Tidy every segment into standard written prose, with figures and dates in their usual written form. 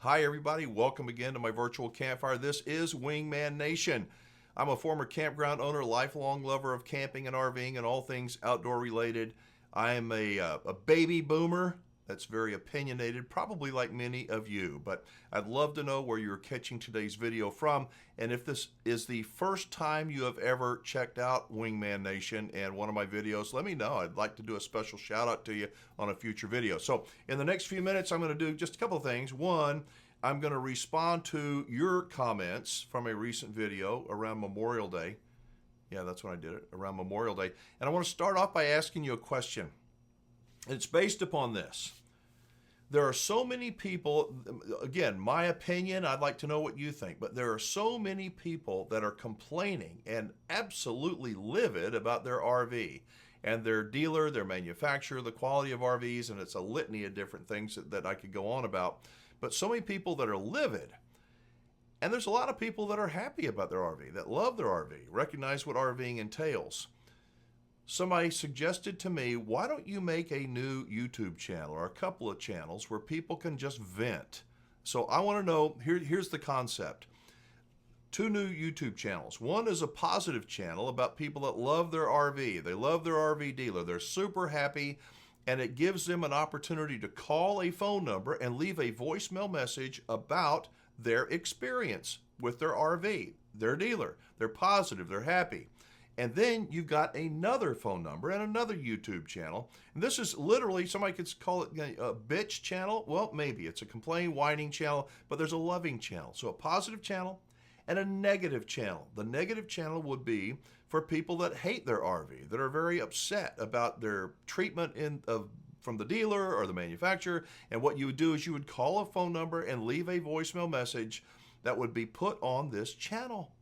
Hi everybody, welcome again to my virtual campfire. This is Wingman Nation. I'm a former campground owner, lifelong lover of camping and RVing and all things outdoor related. I am a baby boomer that's very opinionated, probably like many of you, but I'd love to know where you're catching today's video from, and if this is the first time you have ever checked out Wingman Nation and one of my videos, let me know. I'd like to do a special shout out to you on a future video. So in the next few minutes, I'm going to do just a couple of things. One, I'm going to respond to your comments from a recent video around Memorial Day. Yeah, that's when I did it, around Memorial Day. And I want to start off by asking you a question. It's based upon this. There are so many people, again, my opinion, I'd like to know what you think, but there are so many people that are complaining and absolutely livid about their RV and their dealer, their manufacturer, the quality of RVs, and it's a litany of different things that I could go on about. But so many people that are livid. And there's a lot of people that are happy about their RV, that love their RV, recognize what RVing entails. Somebody suggested to me, why don't you make a new YouTube channel or a couple of channels where people can just vent? So I want to know, here's the concept. Two new YouTube channels. One is a positive channel about people that love their RV. They love their RV dealer. They're super happy, and it gives them an opportunity to call a phone number and leave a voicemail message about their experience with their RV, their dealer. They're positive, they're happy. And then you've got another phone number and another YouTube channel. And this is literally, somebody could call it a bitch channel. Well, maybe it's a complain, whining channel, but there's a loving channel. So a positive channel and a negative channel. The negative channel would be for people that hate their RV, that are very upset about their treatment from the dealer or the manufacturer. And what you would do is you would call a phone number and leave a voicemail message that would be put on this channel.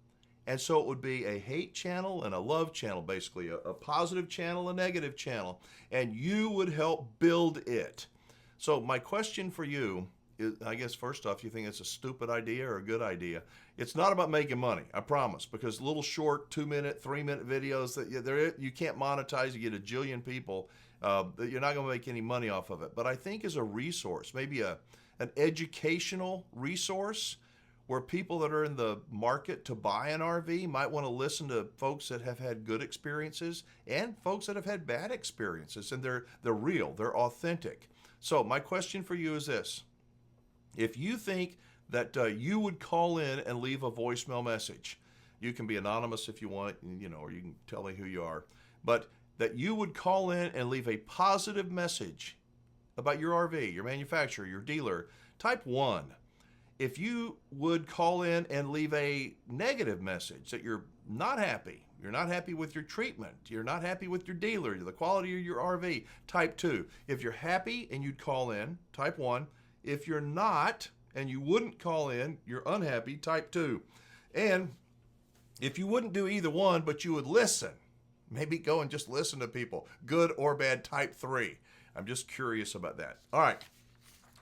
And so it would be a hate channel and a love channel, basically a positive channel, a negative channel, and you would help build it. So my question for you is, I guess first off, you think it's a stupid idea or a good idea? It's not about making money, I promise, because little short 2-minute, 3-minute videos that you can't monetize, you get a jillion people, you're not going to make any money off of it. But I think as a resource, maybe an educational resource, where people that are in the market to buy an RV might want to listen to folks that have had good experiences and folks that have had bad experiences, and they're real, they're authentic. So my question for you is this. If you think that you would call in and leave a voicemail message, you can be anonymous if you want, or you can tell me who you are, but that you would call in and leave a positive message about your RV, your manufacturer, your dealer, type 1. If you would call in and leave a negative message that you're not happy with your treatment, you're not happy with your dealer, the quality of your RV, type 2. If you're happy and you'd call in, type 1. If you're not and you wouldn't call in, you're unhappy, type 2. And if you wouldn't do either one, but you would listen, maybe go and just listen to people, good or bad, type 3. I'm just curious about that. All right.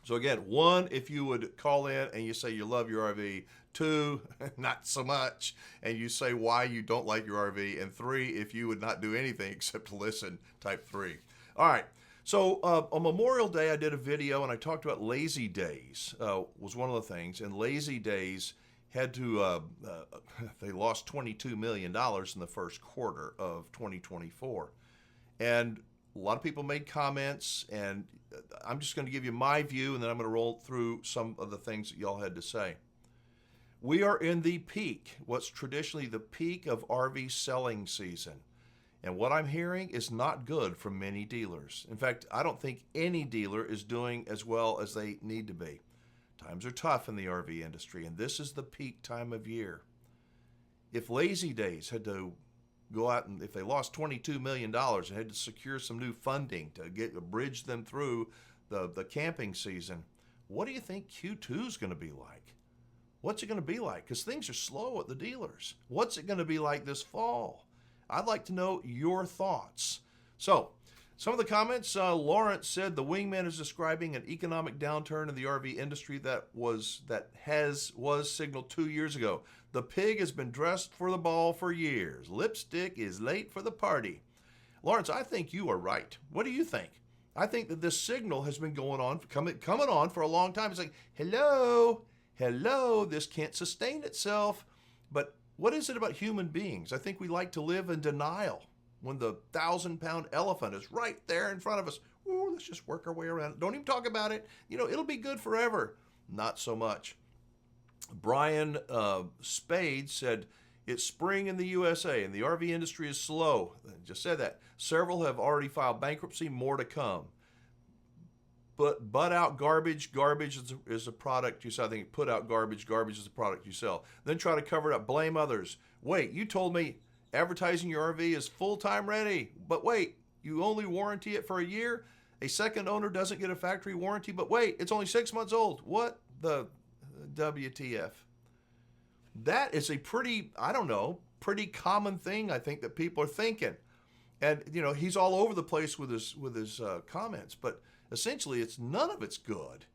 So again, 1, if you would call in and you say you love your RV. 2, not so much, and you say why you don't like your RV. And 3, if you would not do anything except to listen, type 3. All right. So on Memorial Day, I did a video and I talked about lazy days was one of the things. And lazy days had to, they lost $22 million in the first quarter of 2024. And a lot of people made comments, and I'm just going to give you my view, and then I'm going to roll through some of the things that y'all had to say. We are in the peak, what's traditionally the peak of RV selling season. And what I'm hearing is not good from many dealers. In fact, I don't think any dealer is doing as well as they need to be. Times are tough in the RV industry, and this is the peak time of year. If Lazy Days had to go out, and if they lost $22 million and had to secure some new funding to bridge them through the camping season, what do you think Q2 is going to be like? What's it going to be like? Because things are slow at the dealers. What's it going to be like this fall? I'd like to know your thoughts. So, some of the comments, Lawrence said the Wingman is describing an economic downturn in the RV industry that was signaled 2 years ago. The pig has been dressed for the ball for years. Lipstick is late for the party. Lawrence, I think you are right. What do you think? I think that this signal has been coming on for a long time. It's like, hello, this can't sustain itself. But what is it about human beings? I think we like to live in denial when the 1,000-pound elephant is right there in front of us. Ooh, let's just work our way around it. Don't even talk about it. It'll be good forever. Not so much. Brian Spade said, it's spring in the USA and the RV industry is slow. I just said that. Several have already filed bankruptcy, more to come. But butt out garbage is a product you sell. I think put out garbage is a product you sell. Then try to cover it up, blame others. Wait, you told me advertising your RV is full-time ready. But wait, you only warranty it for a year? A second owner doesn't get a factory warranty, but wait, it's only 6 months old. What the WTF? That is a pretty common thing I think that people are thinking. And, he's all over the place with his comments, but essentially none of it's good.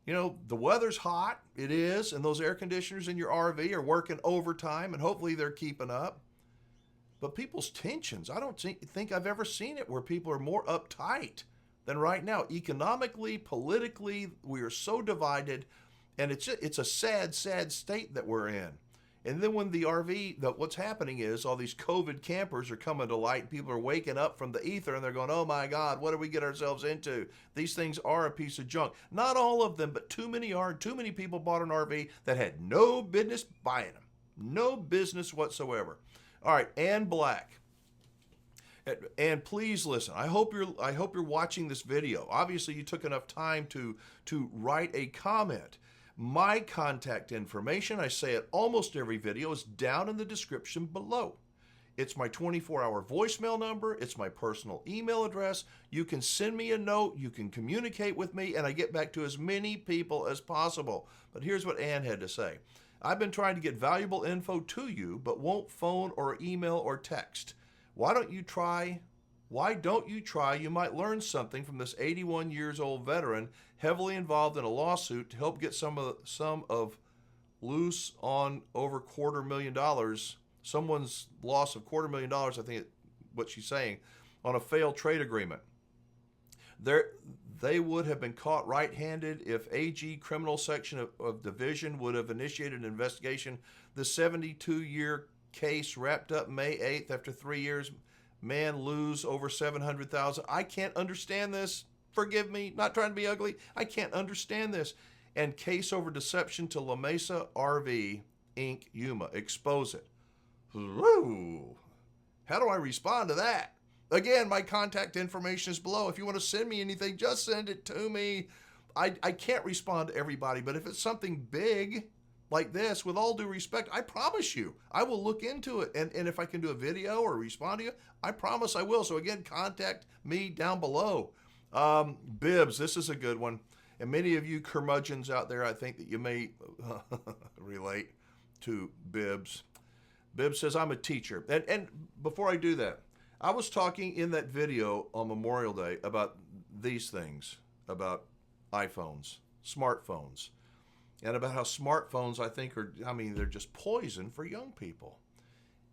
The weather's hot, it is, and those air conditioners in your RV are working overtime, and hopefully they're keeping up. But people's tensions, I don't think I've ever seen it where people are more uptight than right now. Economically, politically, we are so divided, and it's a sad, sad state that we're in. And then when what's happening is all these COVID campers are coming to light. People are waking up from the ether and they're going, oh my God, what did we get ourselves into? These things are a piece of junk. Not all of them, but too many are. Too many people bought an RV that had no business buying them. No business whatsoever. All right, Ann Black. And please listen. I hope you're watching this video. Obviously, you took enough time to write a comment. My contact information, I say it almost every video, is down in the description below. It's my 24-hour voicemail number. It's my personal email address. You can send me a note. You can communicate with me, and I get back to as many people as possible. But here's what Ann had to say. I've been trying to get valuable info to you, but won't phone or email or text. Why don't you try? You might learn something from this 81 years old veteran heavily involved in a lawsuit to help get some of loose on over $250,000. Someone's loss of $250,000, I think what she's saying, on a failed trade agreement. They would have been caught right-handed if AG criminal section of division would have initiated an investigation. The 72-year case wrapped up May 8th after 3 years. Man lose over $700,000. I can't understand this. Forgive me, not trying to be ugly. I can't understand this. And case over deception to La Mesa RV Inc. Yuma. Expose it. Woo. How do I respond to that? Again, my contact information is below. If you want to send me anything, just send it to me. I can't respond to everybody, but if it's something big like this, with all due respect, I promise you, I will look into it. And if I can do a video or respond to you, I promise I will. So again, contact me down below. Bibbs, this is a good one. And many of you curmudgeons out there, I think that you may relate to Bibbs. Bibbs says, I'm a teacher. And before I do that, I was talking in that video on Memorial Day about these things, about iPhones, smartphones, and about how smartphones, I think, they're just poison for young people.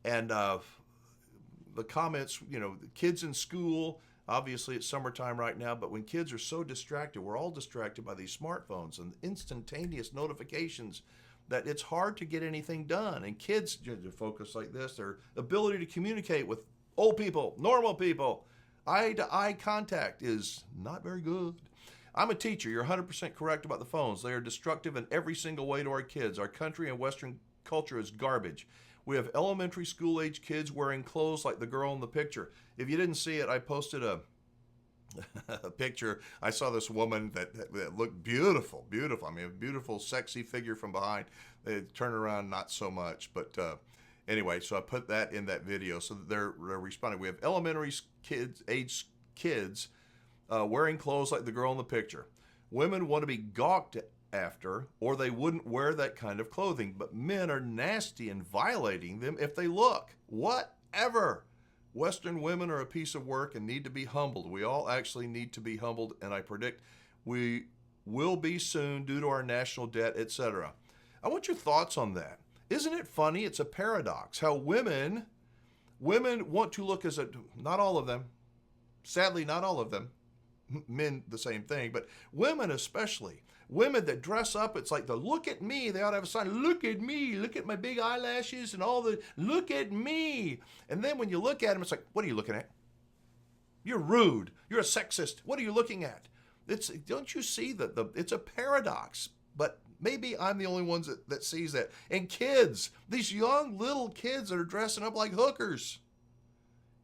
And the comments, the kids in school, obviously it's summertime right now, but when kids are so distracted, we're all distracted by these smartphones and instantaneous notifications that it's hard to get anything done. And kids focus like this, their ability to communicate with old people, normal people, eye-to-eye contact is not very good. I'm a teacher. You're 100% correct about the phones. They are destructive in every single way to our kids. Our country and Western culture is garbage. We have elementary school-age kids wearing clothes like the girl in the picture. If you didn't see it, I posted a picture. I saw this woman that looked beautiful. I mean, a beautiful, sexy figure from behind. They turn around, not so much, but anyway, so I put that in that video so that they're responding. We have elementary age kids wearing clothes like the girl in the picture. Women want to be gawked after, or they wouldn't wear that kind of clothing. But men are nasty and violating them if they look. Whatever. Western women are a piece of work and need to be humbled. We all actually need to be humbled, and I predict we will be soon due to our national debt, etc. I want your thoughts on that. Isn't it funny? It's a paradox how women want to look not all of them, sadly not all of them, men the same thing, but women especially. Women that dress up, it's like the look at me. They ought to have a sign, look at me, look at my big eyelashes and all the, look at me. And then when you look at them, it's like, what are you looking at? You're rude. You're a sexist. What are you looking at? Don't you see that it's a paradox? But maybe I'm the only one that sees that. And kids, these young little kids that are dressing up like hookers.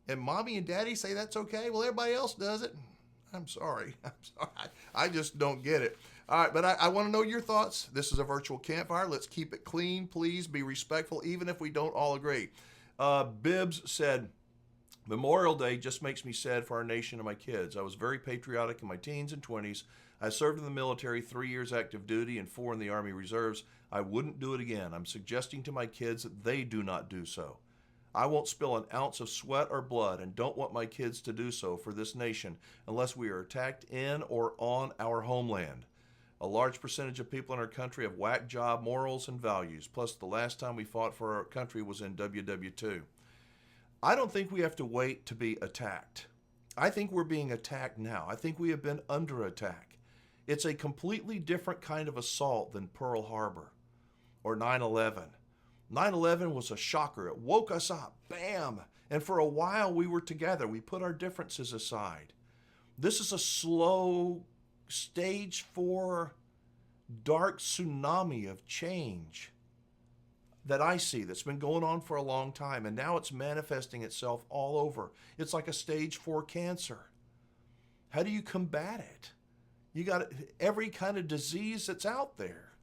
And mommy and daddy say that's okay. Well, everybody else does it. I'm sorry. I just don't get it. All right, but I want to know your thoughts. This is a virtual campfire. Let's keep it clean. Please be respectful, even if we don't all agree. Bibbs said, Memorial Day just makes me sad for our nation and my kids. I was very patriotic in my teens and 20s. I served in the military, 3 years active duty and 4 in the Army Reserves. I wouldn't do it again. I'm suggesting to my kids that they do not do so. I won't spill an ounce of sweat or blood and don't want my kids to do so for this nation unless we are attacked in or on our homeland. A large percentage of people in our country have whack job morals and values. Plus, the last time we fought for our country was in WW2. I don't think we have to wait to be attacked. I think we're being attacked now. I think we have been under attack. It's a completely different kind of assault than Pearl Harbor or 9/11. 9/11 was a shocker. It woke us up. Bam! And for a while we were together. We put our differences aside. This is a slow stage 4 dark tsunami of change that I see that's been going on for a long time, and now it's manifesting itself all over. It's like a stage 4 cancer. How do you combat it? You got every kind of disease that's out there.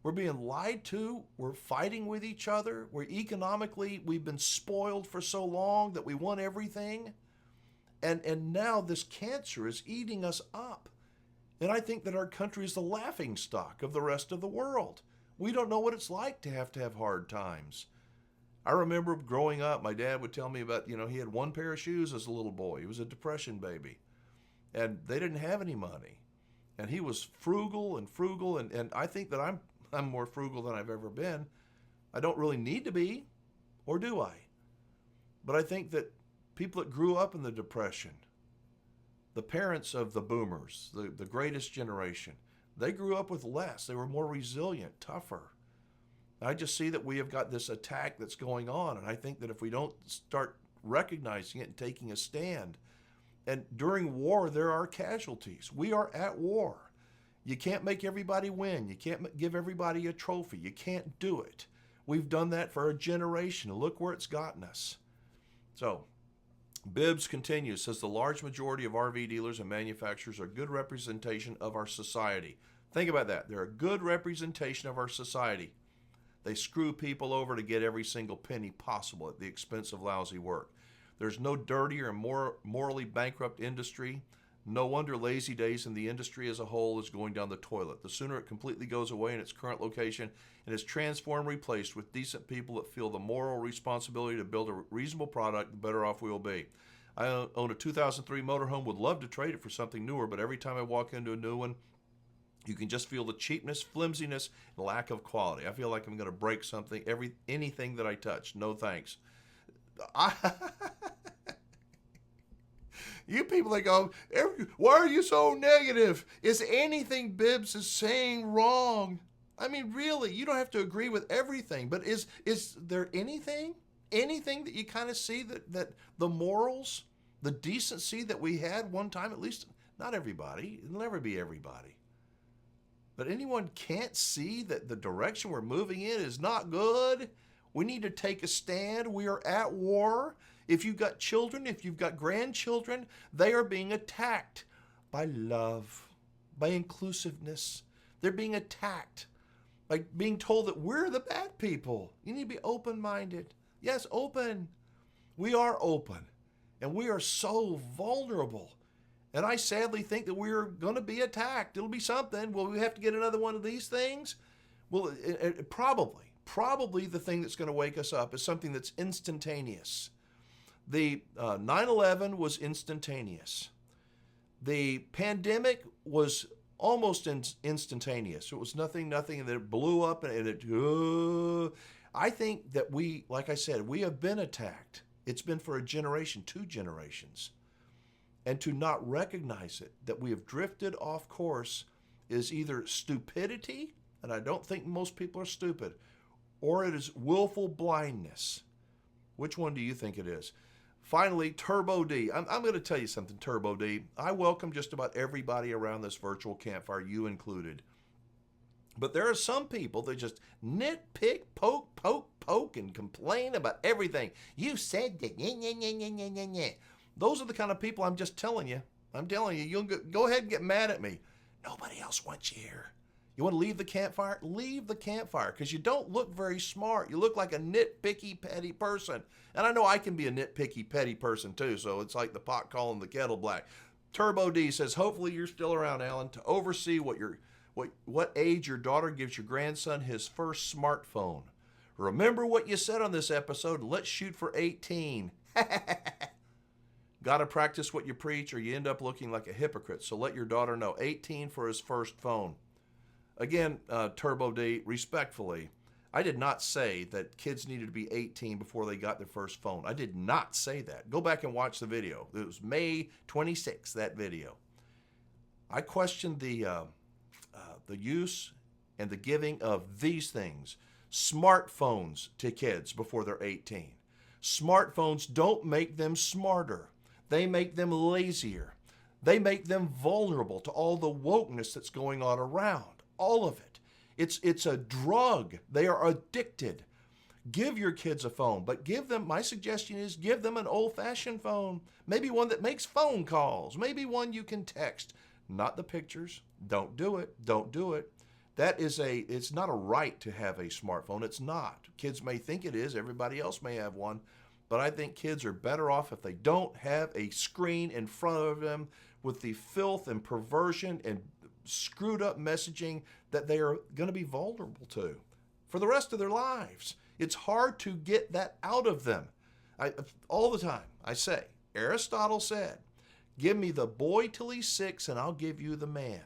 We're being lied to. We're fighting with each other. We've been spoiled for so long that we want everything. And now this cancer is eating us up. And I think that our country is the laughingstock of the rest of the world. We don't know what it's like to have hard times. I remember growing up, my dad would tell me about, he had one pair of shoes as a little boy. He was a depression baby. And they didn't have any money. And he was frugal, and I think that I'm more frugal than I've ever been. I don't really need to be, or do I? But I think that people that grew up in the Depression, the parents of the boomers, the greatest generation, they grew up with less. They were more resilient, tougher. I just see that we have got this attack that's going on, and I think that if we don't start recognizing it and taking a stand, and during war, there are casualties. We are at war. You can't make everybody win. You can't give everybody a trophy. You can't do it. We've done that for a generation. Look where it's gotten us. So, Bibbs continues, says the large majority of RV dealers and manufacturers are good representation of our society. Think about that. They're a good representation of our society. They screw people over to get every single penny possible at the expense of lousy work. There's no dirtier and more morally bankrupt industry. No wonder Lazy Days in the industry as a whole is going down the toilet. The sooner it completely goes away in its current location and is transformed, replaced with decent people that feel the moral responsibility to build a reasonable product, the better off we will be. I own a 2003 motorhome, would love to trade it for something newer, but every time I walk into a new one, you can just feel the cheapness, flimsiness, and lack of quality. I feel like I'm going to break something, anything that I touch. No thanks. You people that go, why are you so negative? Is anything Bibbs is saying wrong? I mean, really, you don't have to agree with everything, but is there anything that you kind of see that the morals, the decency that we had one time, at least not everybody, it'll never be everybody, but anyone can't see that the direction we're moving in is not good? We need to take a stand. We are at war. If you've got children, if you've got grandchildren, they are being attacked by love, by inclusiveness. They're being attacked by being told that we're the bad people. You need to be open-minded. Yes, open. We are open, and we are so vulnerable. And I sadly think that we're going to be attacked. It'll be something. Will we have to get another one of these things? Well, probably the thing that's going to wake us up is something that's instantaneous. The 9/11 was instantaneous. The pandemic was almost instantaneous. It was nothing, and then it blew up, and I think that like I said, we have been attacked. It's been for a generation, 2 generations. and to not recognize it, that we have drifted off course, is either stupidity, and I don't think most people are stupid, or it is willful blindness. Which one do you think it is? Finally, Turbo D. I'm going to tell you something, Turbo D. I welcome just about everybody around this virtual campfire, you included. But there are some people that just nitpick, poke, and complain about everything. You said that, Those are the kind of people I'm just telling you. I'm telling you, you'll go ahead and get mad at me. Nobody else wants you here. You want to leave the campfire? Leave the campfire, because you don't look very smart. You look like a nitpicky, petty person. And I know I can be a nitpicky, petty person too, so it's like the pot calling the kettle black. Turbo D says, hopefully you're still around, Alan, to oversee what age your daughter gives your grandson his first smartphone. Remember what you said on this episode, and let's shoot for 18. Got to practice what you preach, or you end up looking like a hypocrite. So let your daughter know, 18 for his first phone. Again, Turbo D, respectfully, I did not say that kids needed to be 18 before they got their first phone. I did not say that. Go back and watch the video. It was May 26th, that video. I questioned the use and the giving of these things. Smartphones to kids before they're 18. Smartphones don't make them smarter. They make them lazier. They make them vulnerable to all the wokeness that's going on around. All of it. It's a drug. They are addicted. Give your kids a phone, but my suggestion is give them an old-fashioned phone. Maybe one that makes phone calls. Maybe one you can text. Not the pictures. Don't do it. Don't do it. It's not a right to have a smartphone. It's not. Kids may think it is. Everybody else may have one. But I think kids are better off if they don't have a screen in front of them with the filth and perversion and screwed up messaging that they are going to be vulnerable to for the rest of their lives. It's hard to get that out of them. All the time I say, Aristotle said, give me the boy till he's 6 and I'll give you the man.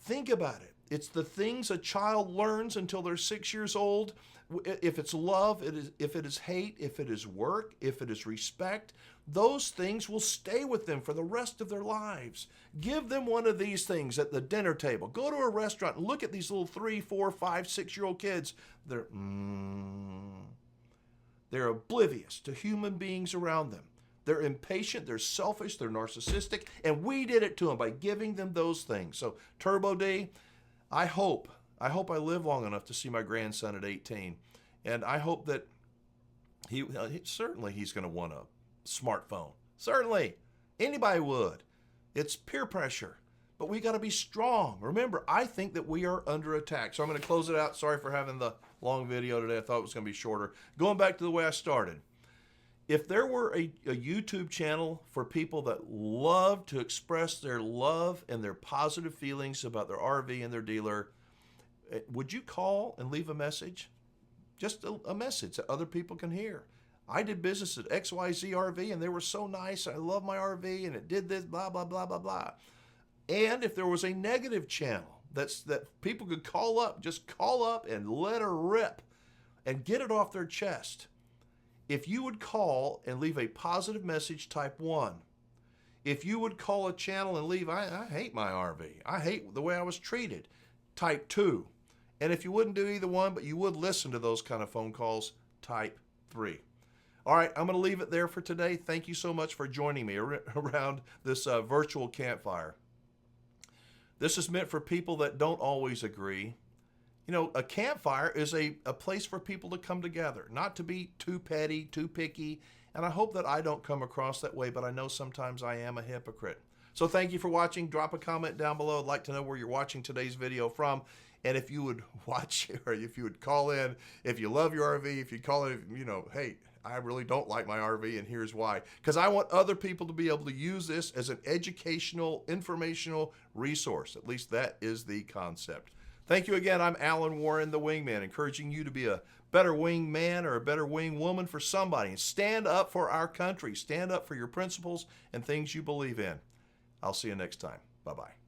Think about it. It's the things a child learns until they're 6 years old. If it's love, if it is hate, if it is work, if it is respect, those things will stay with them for the rest of their lives. Give them one of these things at the dinner table. Go to a restaurant and look at these little 3, 4, 5, 6-year-old kids. They're oblivious to human beings around them. They're impatient, they're selfish, they're narcissistic, and we did it to them by giving them those things. So, Turbo D, I hope I live long enough to see my grandson at 18. And I hope that certainly he's going to want a smartphone. Certainly. Anybody would. It's peer pressure. But we got to be strong. Remember, I think that we are under attack. So I'm going to close it out. Sorry for having the long video today. I thought it was going to be shorter. Going back to the way I started. If there were a YouTube channel for people that love to express their love and their positive feelings about their RV and their dealer, would you call and leave a message? Just a message that other people can hear. I did business at XYZ RV and they were so nice. I love my RV and it did this, blah, blah, blah, blah, blah. And if there was a negative channel that people could call up, just call up and let her rip and get it off their chest. If you would call and leave a positive message, type 1. If you would call a channel and leave, I hate my RV. I hate the way I was treated, type 2. And if you wouldn't do either one, but you would listen to those kind of phone calls, type 3. All right, I'm going to leave it there for today. Thank you so much for joining me around this virtual campfire. This is meant for people that don't always agree. You know, a campfire is a place for people to come together, not to be too petty, too picky. And I hope that I don't come across that way, but I know sometimes I am a hypocrite. So thank you for watching. Drop a comment down below. I'd like to know where you're watching today's video from. And if you would watch or if you would call in, if you love your RV, if you call in, you know, hey, I really don't like my RV and here's why. Because I want other people to be able to use this as an educational, informational resource. At least that is the concept. Thank you again. I'm Alan Warren, the Wingman, encouraging you to be a better wingman or a better wingwoman for somebody. And stand up for our country. Stand up for your principles and things you believe in. I'll see you next time. Bye-bye.